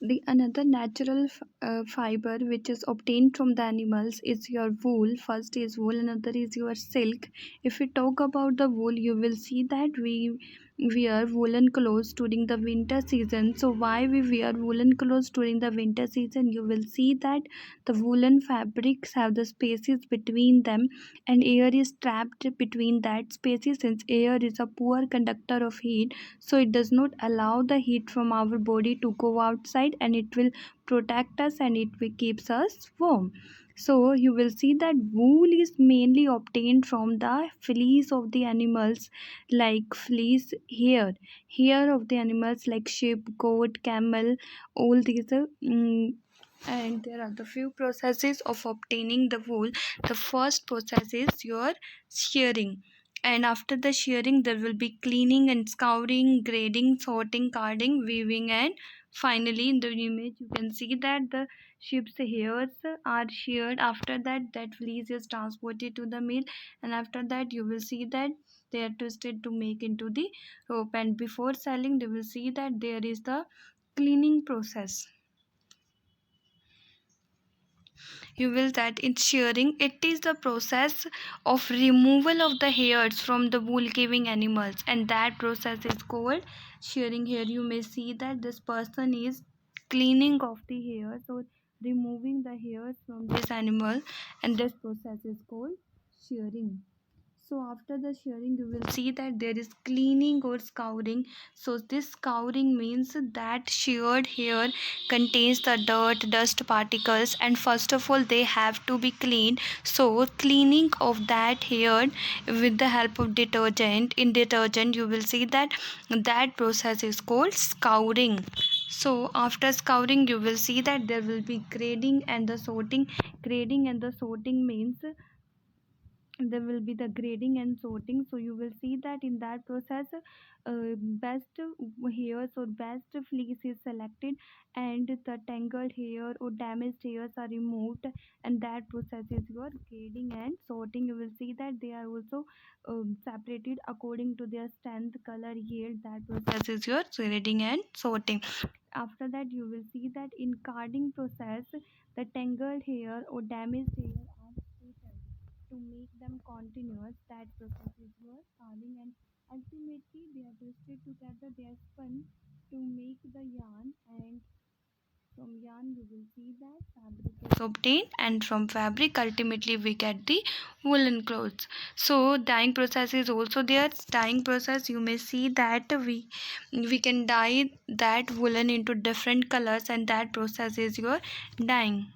The another natural fiber which is obtained from the animals is your wool. First is wool, another is your silk. If we talk about the wool, you will see that we wear woolen clothes during the winter season. So why we wear woolen clothes during the winter season? You will see that the woolen fabrics have the spaces between them, and air is trapped between that spaces. Since air is a poor conductor of heat, so it does not allow the heat from our body to go outside, and it will protect us, and it will keeps us warm. So you will see that wool is mainly obtained from the fleece of the animals, like fleece hair of the animals like sheep, goat, camel, all these and there are the few processes of obtaining the wool. The first process is your shearing, and after the shearing there will be cleaning and scouring, grading, sorting, carding, weaving, and finally in the image you can see that the sheep's hairs are sheared. After that, that fleece is transported to the mill, and after that you will see that they are twisted to make into the rope, and before selling they will see that there is the cleaning process. You will that in shearing, it is the process of removal of the hairs from the wool giving animals, and that process is called shearing. Here you may see that this person is cleaning off the hairs or removing the hairs from this animal, and this process is called shearing. So after the shearing you will see that there is cleaning or scouring. So this scouring means that sheared hair contains the dirt, dust particles, and first of all they have to be cleaned. So cleaning of that hair with the help of detergent, in detergent you will see that that process is called scouring. So after scouring you will see that there will be grading and the sorting. Grading and the sorting means there will be the grading and sorting. So you will see that in that process best hairs or best fleece is selected, and the tangled hair or damaged hairs are removed, and that process is your grading and sorting. You will see that they are also separated according to their strength, color, yield. That process is your grading and sorting. After that you will see that in carding process the tangled hair or damaged hair are straightened to make them continuous. That process is your carding, and ultimately they are twisted together, they are spun to make the yarn, and from yarn you will see that fabric is obtained, and from fabric ultimately we get the woolen clothes. So dyeing process is also there. Dyeing process you may see that we can dye that woolen into different colors, and that process is your dyeing.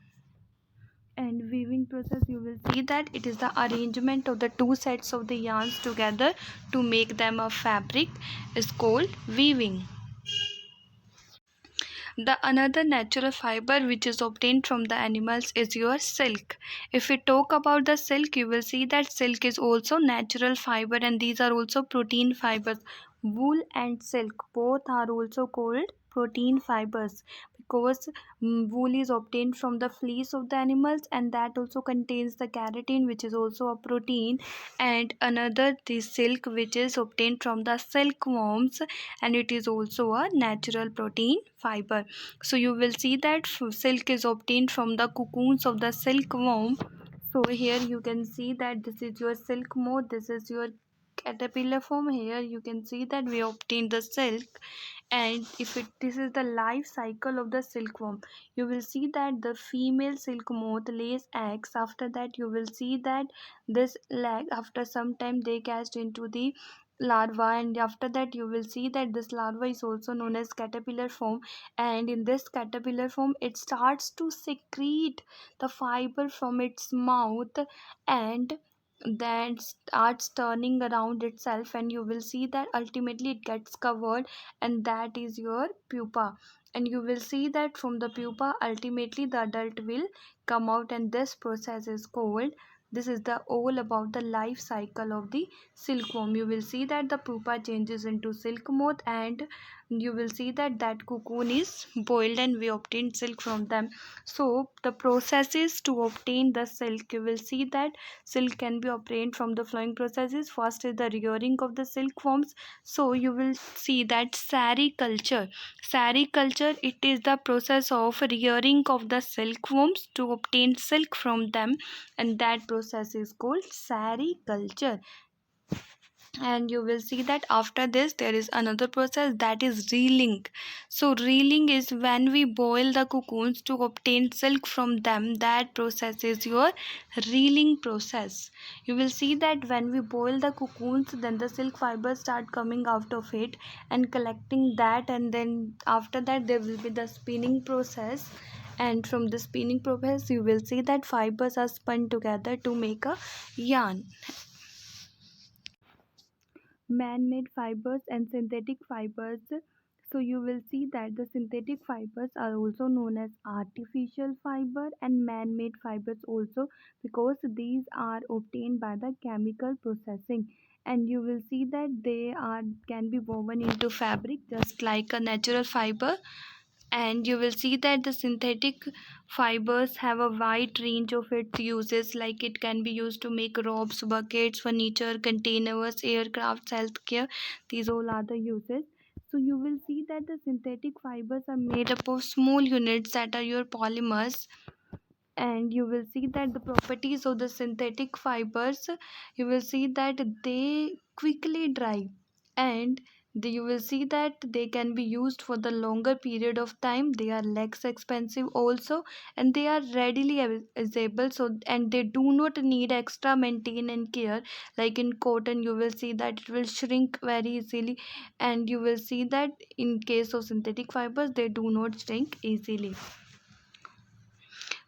And weaving process you will see that it is the arrangement of the two sets of the yarns together to make them a fabric is called weaving. The another natural fiber which is obtained from the animals is your silk. If we talk about the silk, you will see that silk is also natural fiber, and these are also protein fibers. Wool and silk both are also called protein fibers because wool is obtained from the fleece of the animals, and that also contains the keratin which is also a protein, and another the silk which is obtained from the silkworms, and it is also a natural protein fiber. So you will see that silk is obtained from the cocoons of the silkworm. So here you can see that this is your silk moth, this is your caterpillar form. Here you can see that we obtain the silk, and if it this is the life cycle of the silkworm. You will see that the female silk moth lays eggs. After that you will see that this lag after some time they cast into the larva, and after that you will see that this larva is also known as caterpillar form, and in this caterpillar form it starts to secrete the fiber from its mouth, and then starts turning around itself, and you will see that ultimately it gets covered, and that is your pupa. And you will see that from the pupa ultimately the adult will come out, and this process is called, this is the all about the life cycle of the silkworm. You will see that the pupa changes into silk moth, and you will see that cocoon is boiled and we obtain silk from them. So the processes to obtain the silk, you will see that silk can be obtained from the flowing processes. First is the rearing of the silk forms. So you will see that sericulture. Sericulture, it is the process of rearing of the silkworms to obtain silk from them, and that process is called sericulture. And you will see that after this there is another process, that is reeling. So reeling is when we boil the cocoons to obtain silk from them. That process is your reeling process. You will see that when we boil the cocoons, then the silk fibers start coming out of it and collecting that, and then after that there will be the spinning process. And from the spinning process you will see that fibers are spun together to make a yarn. Man-made fibers and synthetic fibers. So you will see that the synthetic fibers are also known as artificial fiber and man-made fibers also, because these are obtained by the chemical processing. And you will see that they are can be woven into fabric just like a natural fiber. And you will see that the synthetic fibers have a wide range of its uses, like it can be used to make ropes, buckets, furniture, containers, aircraft, healthcare. These all are the uses. So you will see that the synthetic fibers are made up of small units that are your polymers. And you will see that the properties of the synthetic fibers, you will see that they quickly dry, and you will see that they can be used for the longer period of time. They are less expensive also, and they are readily available. So and they do not need extra maintenance and care, like in cotton you will see that it will shrink very easily. And you will see that in case of synthetic fibers they do not shrink easily.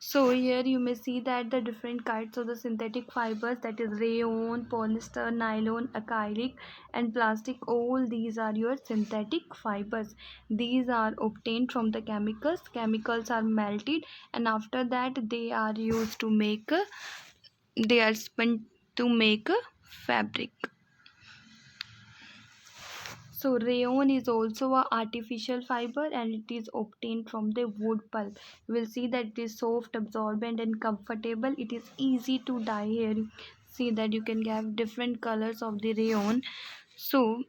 So here you may see that the different kinds of the synthetic fibers, that is rayon, polyester, nylon, acrylic and plastic, all these are your synthetic fibers. These are obtained from the chemicals. Chemicals are melted and after that they are used to make, they are spun to make a fabric. So rayon is also a artificial fiber and it is obtained from the wood pulp. You will see that it is soft, absorbent and comfortable. It is easy to dye. Here see that you can have different colors of the rayon. So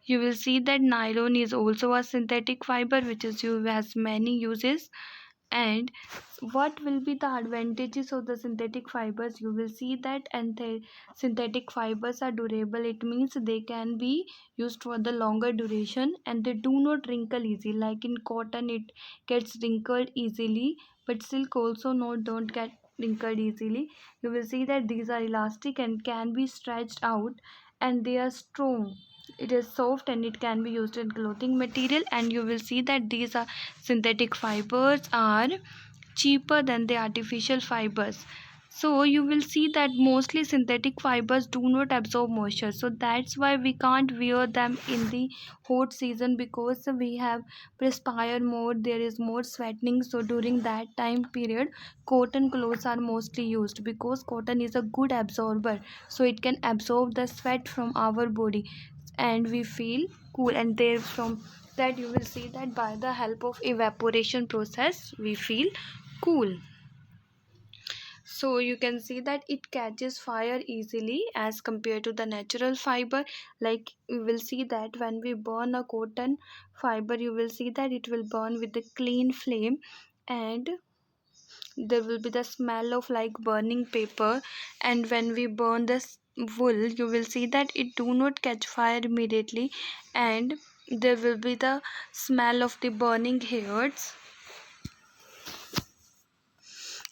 you will see that nylon is also a synthetic fiber which is used, has many uses. And what will be the advantages of the synthetic fibers? You will see that, and the synthetic fibers are durable. It means they can be used for the longer duration and they do not wrinkle easy. Like in cotton it gets wrinkled easily, but silk also don't get wrinkled easily. You will see that these are elastic and can be stretched out, and they are strong. It is soft and it can be used in clothing material. And you will see that these are synthetic fibers are cheaper than the artificial fibers. So you will see that mostly synthetic fibers do not absorb moisture, so that's why we can't wear them in the hot season, because we have perspire more, there is more sweating. So during that time period cotton clothes are mostly used, because cotton is a good absorber, so it can absorb the sweat from our body and we feel cool. And there from that you will see that by the help of evaporation process we feel cool. So you can see that it catches fire easily as compared to the natural fiber. Like you will see that when we burn a cotton fiber, you will see that it will burn with a clean flame, and there will be the smell of like burning paper. And when we burn this wool, you will see that it do not catch fire immediately, and there will be the smell of the burning hairs.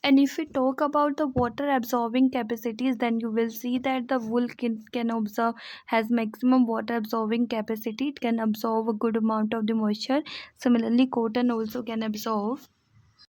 And if we talk about the water absorbing capacities, then you will see that the wool can absorb, has maximum water absorbing capacity. It can absorb a good amount of the moisture. Similarly cotton also can absorb.